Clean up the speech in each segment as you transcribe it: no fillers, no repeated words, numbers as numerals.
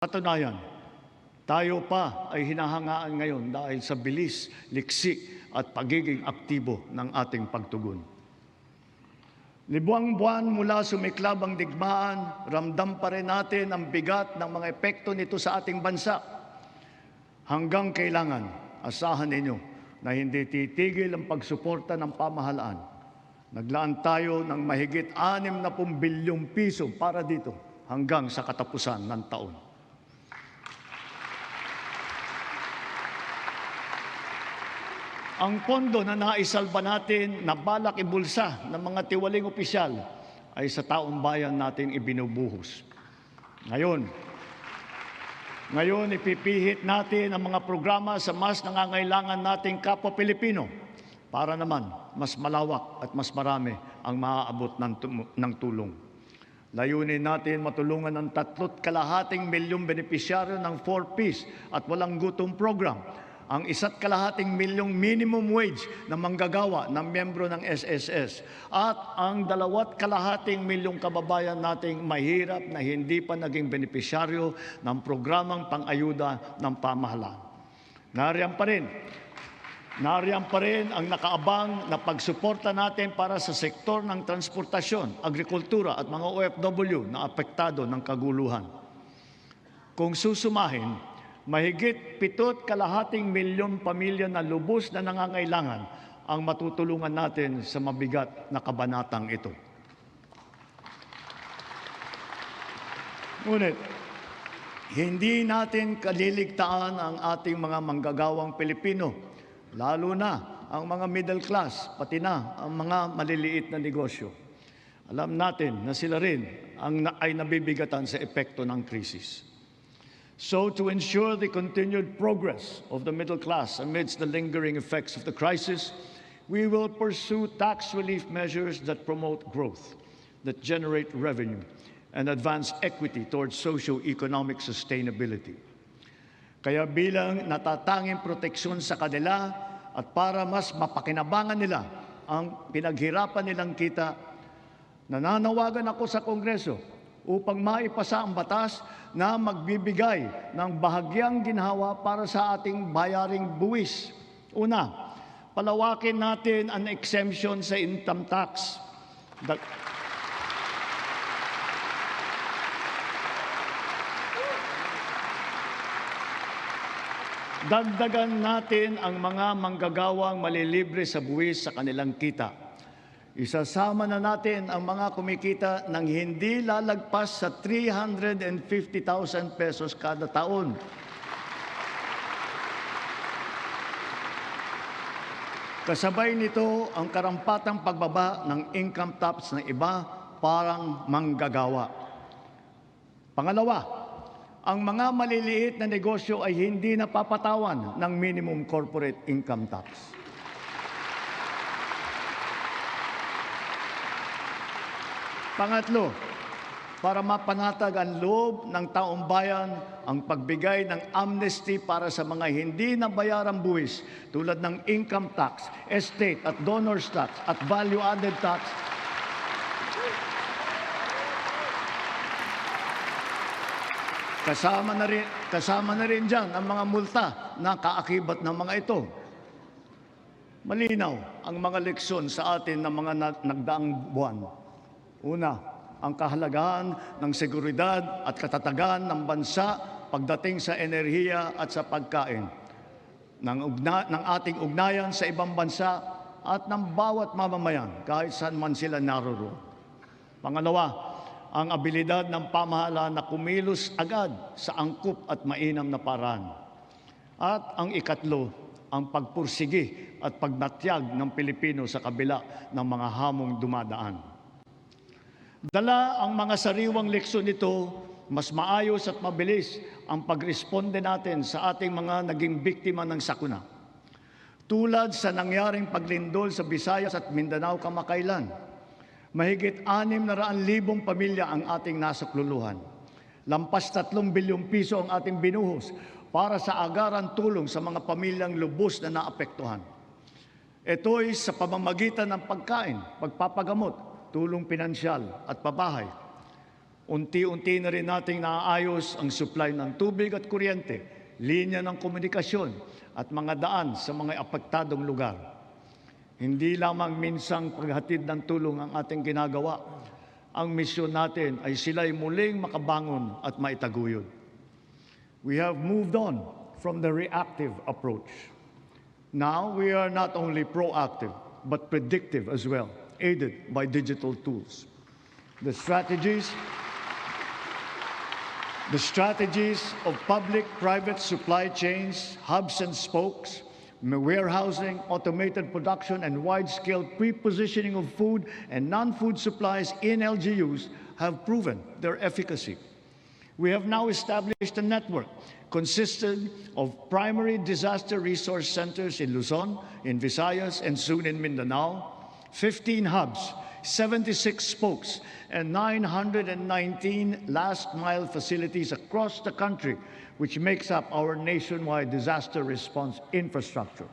Katunayan, tayo pa ay hinahangaan ngayon dahil sa bilis, liksi at pagiging aktibo ng ating pagtugon. Libuang buwan mula sumiklab ang digmaan, ramdam pa rin natin ang bigat ng mga epekto nito sa ating bansa. Hanggang kailangan, asahan ninyo na hindi titigil ang pagsuporta ng pamahalaan. Naglaan tayo ng mahigit 60 bilyong piso para dito hanggang sa katapusan ng taon. Ang pondo na naisalba natin na balak ibulsa ng mga tiwaling opisyal ay sa taong bayan natin ibinubuhos. Ngayon ipipihit natin ang mga programa sa mas nangangailangan nating kapwa Pilipino para naman mas malawak at mas marami ang maaabot ng tulong. Layunin natin matulungan ng 3.2 milyong benepisyaryo ng 4Ps at walang gutom program, ang 1.2 milyong minimum wage na manggagawa ng miyembro ng SSS at ang 2.2 milyong kababayan nating mahirap na hindi pa naging benepisyaryo ng programang pang-ayuda ng pamahalaan. Nariyan pa rin ang nakaabang na pagsuporta natin para sa sektor ng transportasyon, agrikultura at mga OFW na apektado ng kaguluhan. Kung susumahin, mahigit 7.2 milyong pamilya na lubos na nangangailangan ang matutulungan natin sa mabigat na kabanatang ito. Ngunit, hindi natin kaliligtaan ang ating mga manggagawang Pilipino, lalo na ang mga middle class, pati na ang mga maliliit na negosyo. Alam natin na sila rin ay nabibigatan sa epekto ng krisis. So, to ensure the continued progress of the middle class amidst the lingering effects of the crisis, we will pursue tax relief measures that promote growth, that generate revenue, and advance equity towards socio-economic sustainability. Kaya bilang natatanging proteksyon sa kanila at para mas mapakinabangan nila ang pinaghirapan nilang kita, nananawagan ako sa Kongreso upang maipasa ang batas na magbibigay ng bahagyang ginhawa para sa ating bayaring buwis. Una, palawakin natin ang exemption sa income tax. Dagdagan natin ang mga manggagawang malilibre sa buwis sa kanilang kita. Isasama na natin ang mga kumikita ng hindi lalagpas sa 350,000 pesos kada taon. Kasabay nito ang karampatang pagbaba ng income tax ng iba parang manggagawa. Pangalawa, ang mga maliliit na negosyo ay hindi napapatawan ng minimum corporate income tax. Pangatlo, para mapanatag ang loob ng taong bayan, ang pagbigay ng amnesty para sa mga hindi nabayarang buwis tulad ng income tax, estate at donors tax at value-added tax. Kasama na rin dyan ang mga multa na kaakibat ng mga ito. Malinaw ang mga leksyon sa atin ng mga nagdaang buwan. Una, ang kahalagahan ng seguridad at katatagan ng bansa pagdating sa enerhiya at sa pagkain, ng ating ugnayan sa ibang bansa at ng bawat mamamayan kahit saan man sila naroroon. Pangalawa, ang abilidad ng pamahalaan na kumilos agad sa angkop at mainam na paraan. At ang ikatlo, ang pagpursigi at pagnatyag ng Pilipino sa kabila ng mga hamong dumadaan. Dala ang mga sariwang leksyon nito, mas maayos at mabilis ang pagresponde natin sa ating mga naging biktima ng sakuna. Tulad sa nangyaring paglindol sa Visayas at Mindanao kamakailan, mahigit 600,000 pamilya ang ating nasakluluhan. Lampas 3 bilyong piso ang ating binuhos para sa agaran tulong sa mga pamilyang lubos na naapektuhan. Ito'y sa pamamagitan ng pagkain, pagpapagamot, tulong pinansyal at pabahay. Unti-unti na rin nating naayos ang supply ng tubig at kuryente, linya ng komunikasyon at mga daan sa mga apektadong lugar. Hindi lamang minsang paghatid ng tulong ang ating ginagawa. Ang misyon natin ay sila'y muling makabangon at maitaguyod. We have moved on from the reactive approach. Now we are not only proactive, but predictive as well, aided by digital tools. The strategies of public-private supply chains, hubs and spokes, warehousing, automated production, and wide-scale pre-positioning of food and non-food supplies in LGUs have proven their efficacy. We have now established a network consisting of primary disaster resource centers in Luzon, in Visayas, and soon in Mindanao, 15 hubs, 76 spokes, and 919 last-mile facilities across the country, which makes up our nationwide disaster response infrastructure.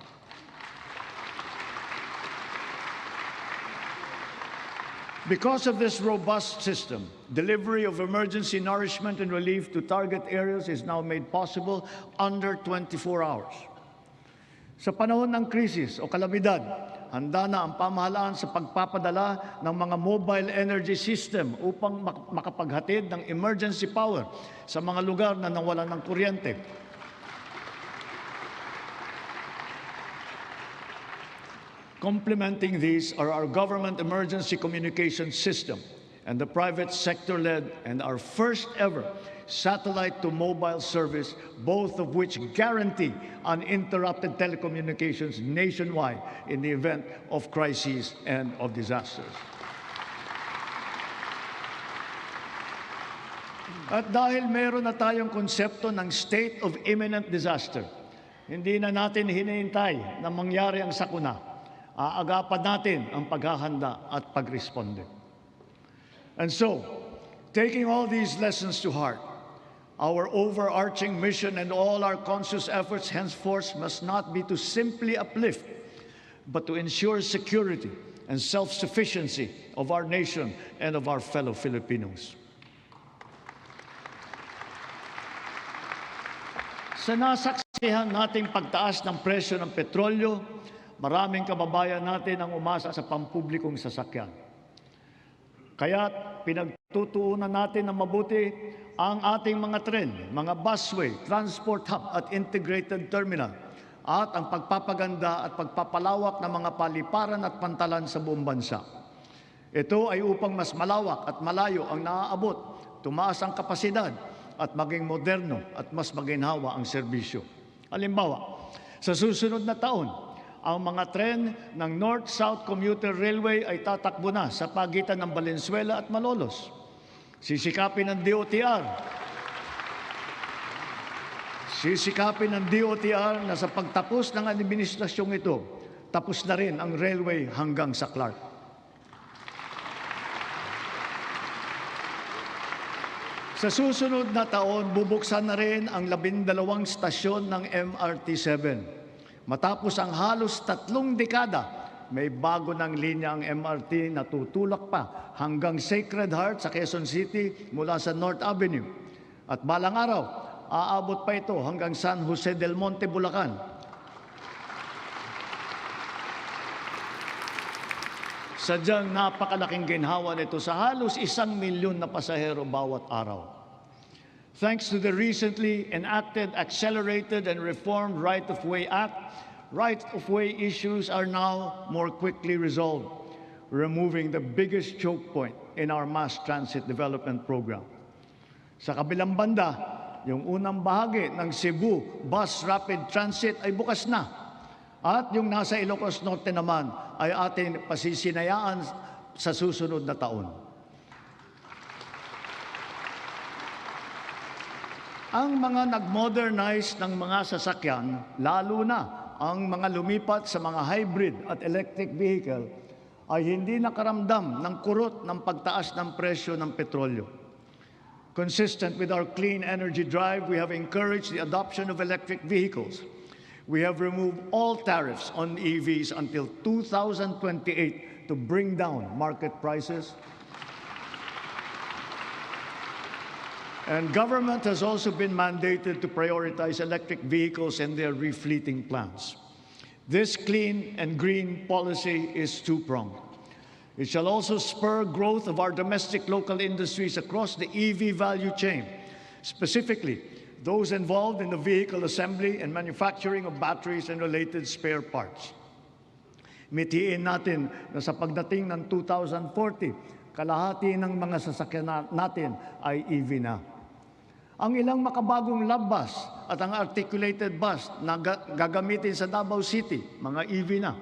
Because of this robust system, delivery of emergency nourishment and relief to target areas is now made possible under 24 hours. Sa panahon ng krisis o kalamidad, handa na ang pamahalaan sa pagpapadala ng mga mobile energy system upang makapaghatid ng emergency power sa mga lugar na nawalan ng kuryente. Complementing these are our government emergency communication system and the private sector-led and our first ever satellite-to-mobile service, both of which guarantee uninterrupted telecommunications nationwide in the event of crises and of disasters. At dahil meron na tayong konsepto ng state of imminent disaster, hindi na natin hinihintay na mangyari ang sakuna. Aagapan natin ang paghahanda at pagresponde. And so, taking all these lessons to heart, our overarching mission and all our conscious efforts henceforth must not be to simply uplift, but to ensure security and self-sufficiency of our nation and of our fellow Filipinos. Sa nasaksihan nating pagtaas ng presyo ng petrolyo, maraming kababayan natin ang umasa sa pampublikong sasakyan. Kaya pinagtutuunan natin na mabuti ang ating mga tren, mga busway, transport hub at integrated terminal at ang pagpapaganda at pagpapalawak ng mga paliparan at pantalan sa buong bansa. Ito ay upang mas malawak at malayo ang naaabot, tumaas ang kapasidad at maging moderno at mas maginhawa ang serbisyo. Halimbawa, sa susunod na taon, ang mga tren ng North-South Commuter Railway ay tatakbo na sa pagitan ng Valenzuela at Malolos. Sisikapin ng DOTR na sa pagtapos ng administrasyong ito, tapos na rin ang railway hanggang sa Clark. Sa susunod na taon, bubuksan na rin ang 12 stasyon ng MRT-7. Matapos ang halos 3 dekada, may bago ng linya ang MRT na tutulak pa hanggang Sacred Heart sa Quezon City mula sa North Avenue. At balang araw, aabot pa ito hanggang San Jose del Monte, Bulacan. Sadyang napakalaking ginhawa nito sa halos 1 milyon na pasahero bawat araw. Thanks to the recently enacted Accelerated and Reformed Right-of-Way Act, right-of-way issues are now more quickly resolved, removing the biggest choke point in our mass transit development program. Sa kabilang banda, yung unang bahagi ng Cebu Bus Rapid Transit ay bukas na. At yung nasa Ilocos Norte naman ay ating pasisinayaan sa susunod na taon. Ang mga nag-modernize ng mga sasakyan, lalo na ang mga lumipat sa mga hybrid at electric vehicle, ay hindi nakaramdam ng kurot ng pagtaas ng presyo ng petrolyo. Consistent with our clean energy drive, we have encouraged the adoption of electric vehicles. We have removed all tariffs on EVs until 2028 to bring down market prices. And government has also been mandated to prioritize electric vehicles and their refleeting plans. This clean and green policy is two-pronged. It shall also spur growth of our domestic local industries across the EV value chain, specifically those involved in the vehicle assembly and manufacturing of batteries and related spare parts. Mitiin natin na sa pagdating ng 2040, kalahati ng mga sasakyan natin ay EV na. Ang ilang makabagong love bus at ang articulated bus na gagamitin sa Davao City, mga EV na.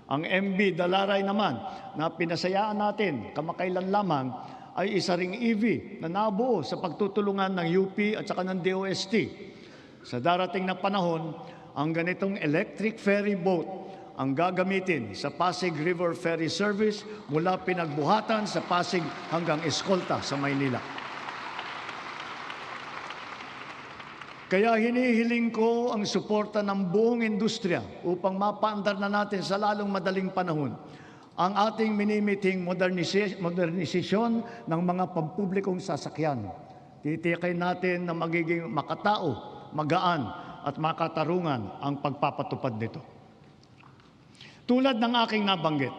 Ang MB Dalaray naman na pinasayaan natin kamakailan lamang ay isa ring EV na nabuo sa pagtutulungan ng UP at saka ng DOST. Sa darating na panahon, ang ganitong electric ferry boat ang gagamitin sa Pasig River Ferry Service mula Pinagbuhatan sa Pasig hanggang Escolta sa Maynila. Kaya hinihiling ko ang suporta ng buong industriya upang mapaandar na natin sa lalong madaling panahon ang ating minimiting modernisasyon ng mga pampublikong sasakyan. Titiyakin natin na magiging makatao, magaan at makatarungan ang pagpapatupad nito. Tulad ng aking nabanggit,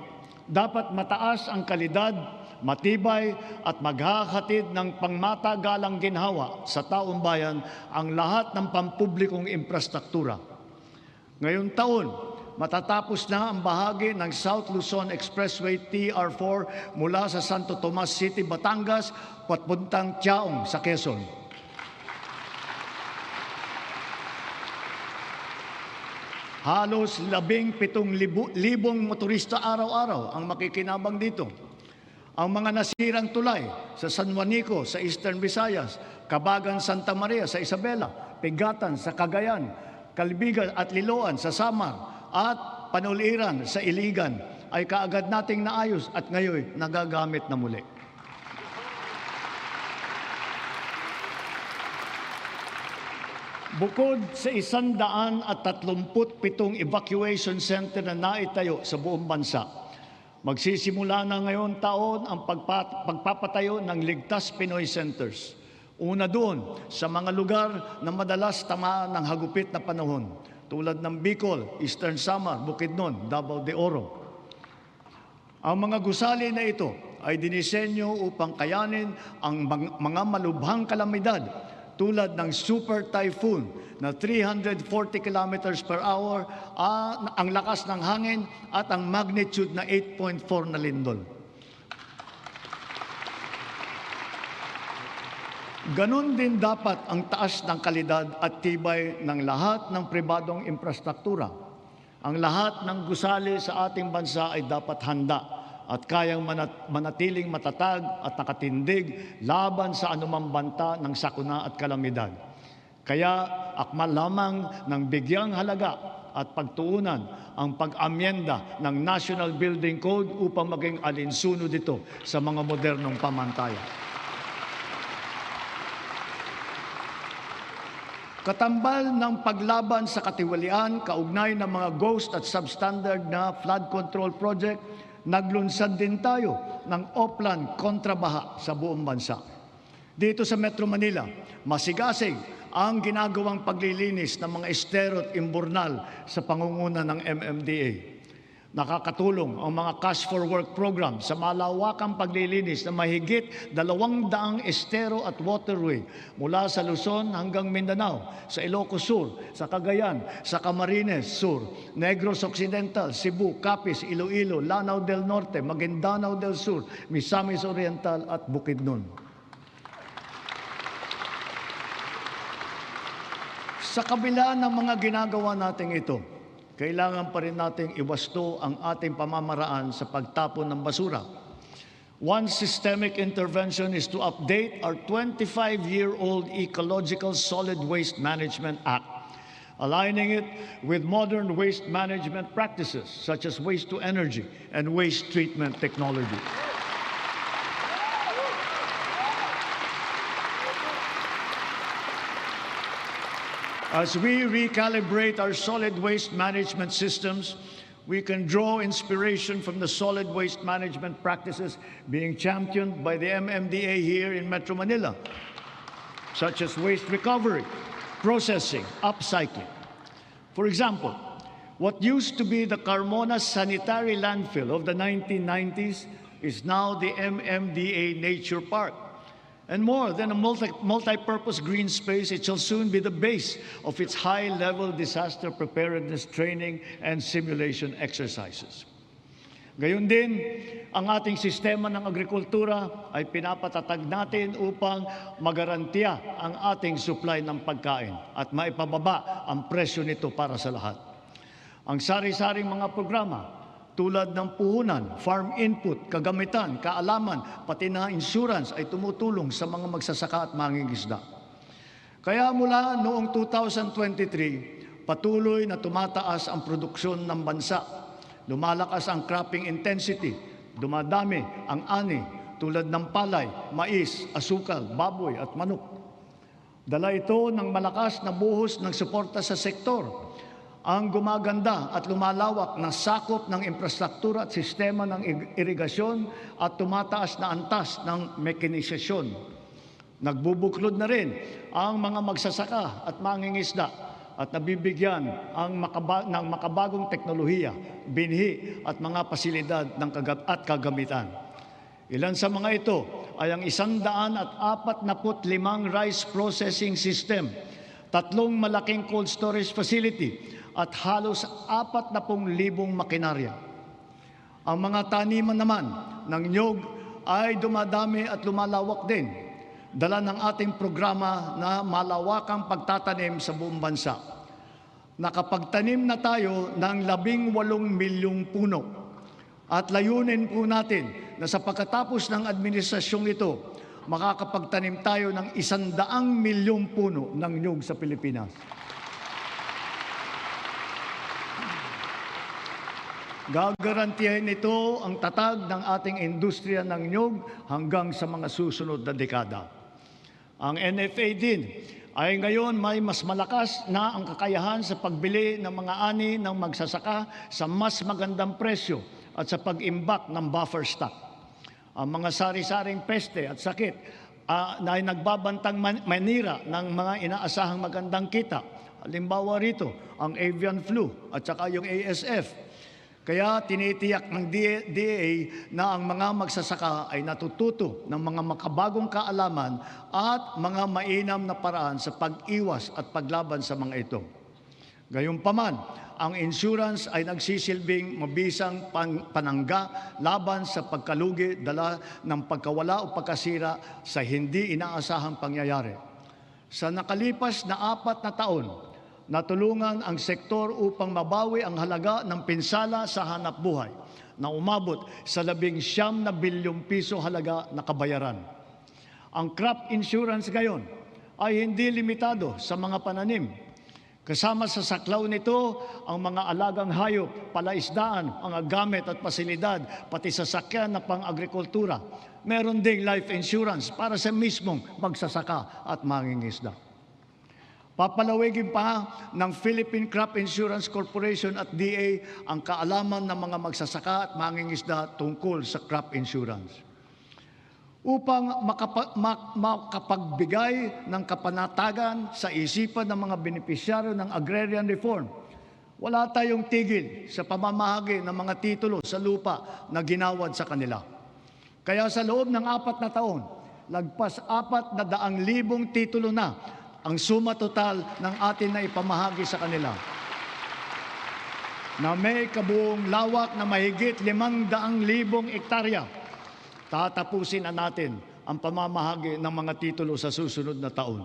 dapat mataas ang kalidad, matibay at maghahatid ng pangmatagalang ginhawa sa taong bayan ang lahat ng pampublikong infrastruktura. Ngayong taon, matatapos na ang bahagi ng South Luzon Expressway TR4 mula sa Santo Tomas City, Batangas, papuntang Tiaong sa Quezon. Halos 17,000 motorista araw-araw ang makikinabang dito. Ang mga nasirang tulay sa San Juanico sa Eastern Visayas, Cabagan, Santa Maria sa Isabela, Pigatan sa Cagayan, Calbigan at Liloan sa Samar, at Panuliran sa Iligan ay kaagad nating naayos at ngayon nagagamit na muli. Bukod sa 137 evacuation center na naitayo sa buong bansa, magsisimula na ngayon taon ang pagpapatayo ng Ligtas Pinoy Centers. Una doon sa mga lugar na madalas tamaan ng hagupit na panahon, tulad ng Bicol, Eastern Samar, Bukidnon, Davao de Oro. Ang mga gusali na ito ay dinisenyo upang kayanin ang mga malubhang kalamidad tulad ng super typhoon na 340 kilometers per hour, ang lakas ng hangin at ang magnitude na 8.4 na lindol. Ganon din dapat ang taas ng kalidad at tibay ng lahat ng pribadong infrastruktura. Ang lahat ng gusali sa ating bansa ay dapat handa at kayang manatiling matatag at nakatindig laban sa anumang banta ng sakuna at kalamidad. Kaya akmal lamang ng bigyang halaga at pagtuunan ang pag-amyenda ng National Building Code upang maging alinsunod ito sa mga modernong pamantayan. Katambal ng paglaban sa katiwalian, kaugnay ng mga ghost at substandard na flood control project, naglunsad din tayo ng Oplan kontrabaha sa buong bansa. Dito sa Metro Manila, masigasig ang ginagawang paglilinis ng mga estero at imburnal sa pangunguna ng MMDA. Nakakatulong ang mga Cash for Work program sa malawakang paglilinis na mahigit 200 estero at waterway mula sa Luzon hanggang Mindanao, sa Ilocos Sur, sa Cagayan, sa Camarines Sur, Negros Occidental, Cebu, Capiz, Iloilo, Lanao del Norte, Maguindanao del Sur, Misamis Oriental at Bukidnon. Sa kabila ng mga ginagawa nating ito, kailangan pa rin nating iwasto ang ating pamamaraan sa pagtapon ng basura. One systemic intervention is to update our 25-year-old Ecological Solid Waste Management Act, aligning it with modern waste management practices such as waste-to-energy and waste treatment technology. As we recalibrate our solid waste management systems, we can draw inspiration from the solid waste management practices being championed by the MMDA here in Metro Manila. such as waste recovery, processing, upcycling. For example, what used to be the Carmona Sanitary Landfill of the 1990s is now the MMDA Nature Park. And more than a multi-purpose green space, it shall soon be the base of its high-level disaster preparedness training and simulation exercises. Gayon din, ang ating sistema ng agrikultura ay pinapatatag natin upang magarantiya ang ating supply ng pagkain at maipababa ang presyo nito para sa lahat. Ang sari-saring mga programa tulad ng puhunan, farm input, kagamitan, kaalaman, pati na insurance ay tumutulong sa mga magsasaka at mangingisda. Kaya mula noong 2023, patuloy na tumataas ang produksyon ng bansa. Lumalakas ang cropping intensity, dumadami ang ani tulad ng palay, mais, asukal, baboy at manok. Dala ito ng malakas na buhos ng suporta sa sektor. Ang gumaganda at lumalawak na sakop ng infrastruktura at sistema ng irigasyon at tumataas na antas ng mekanisasyon. Nagbubuklod na rin ang mga magsasaka at mangingisda at nabibigyan ng makabagong teknolohiya, binhi at mga pasilidad at kagamitan. Ilan sa mga ito ay ang 145 rice processing system, 3 malaking cold storage facility, at halos 40,000 makinarya. Ang mga taniman naman ng niyog ay dumadami at lumalawak din, dala ng ating programa na malawakang pagtatanim sa buong bansa. Nakapagtanim na tayo ng 18 milyong puno at layunin po natin na sa pagkatapos ng administrasyong ito, makakapagtanim tayo ng 100 milyong puno ng niyog sa Pilipinas. Gagarantiyahin ito ang tatag ng ating industriya ng niyog hanggang sa mga susunod na dekada. Ang NFA din ay ngayon may mas malakas na ang kakayahan sa pagbili ng mga ani ng magsasaka sa mas magandang presyo at sa pag-imbak ng buffer stock. Ang mga sari-saring peste at sakit na ay nagbabantang manira ng mga inaasahang magandang kita. Halimbawa rito, ang avian flu at saka yung ASF. Kaya tinitiyak ng DA na ang mga magsasaka ay natututo ng mga makabagong kaalaman at mga mainam na paraan sa pag-iwas at paglaban sa mga ito. Gayunpaman, ang insurance ay nagsisilbing mabisang panangga laban sa pagkalugi dala ng pagkawala o pagkasira sa hindi inaasahang pangyayari. Sa nakalipas na 4 na taon, natulungan ang sektor upang mabawi ang halaga ng pinsala sa hanapbuhay na umabot sa 19 bilyong piso halaga na kabayaran. Ang crop insurance ngayon ay hindi limitado sa mga pananim. Kasama sa saklaw nito ang mga alagang hayop, palaisdaan, mga gamit at pasilidad, pati sasakyan na pang-agrikultura. Meron ding life insurance para sa mismong magsasaka at mangingisda. Papalawigin pa ng Philippine Crop Insurance Corporation at DA ang kaalaman ng mga magsasaka at mangingisda tungkol sa crop insurance. Upang makapagbigay ng kapanatagan sa isipan ng mga benepisyaryo ng agrarian reform, wala tayong tigil sa pamamahagi ng mga titulo sa lupa na ginawad sa kanila. Kaya sa loob ng 4 na taon, lagpas 400,000 titulo na ang suma total ng atin na ipamahagi sa kanila, na may kabuong lawak na mahigit 500,000 hektarya. Tatapusin na natin ang pamamahagi ng mga titulo sa susunod na taon.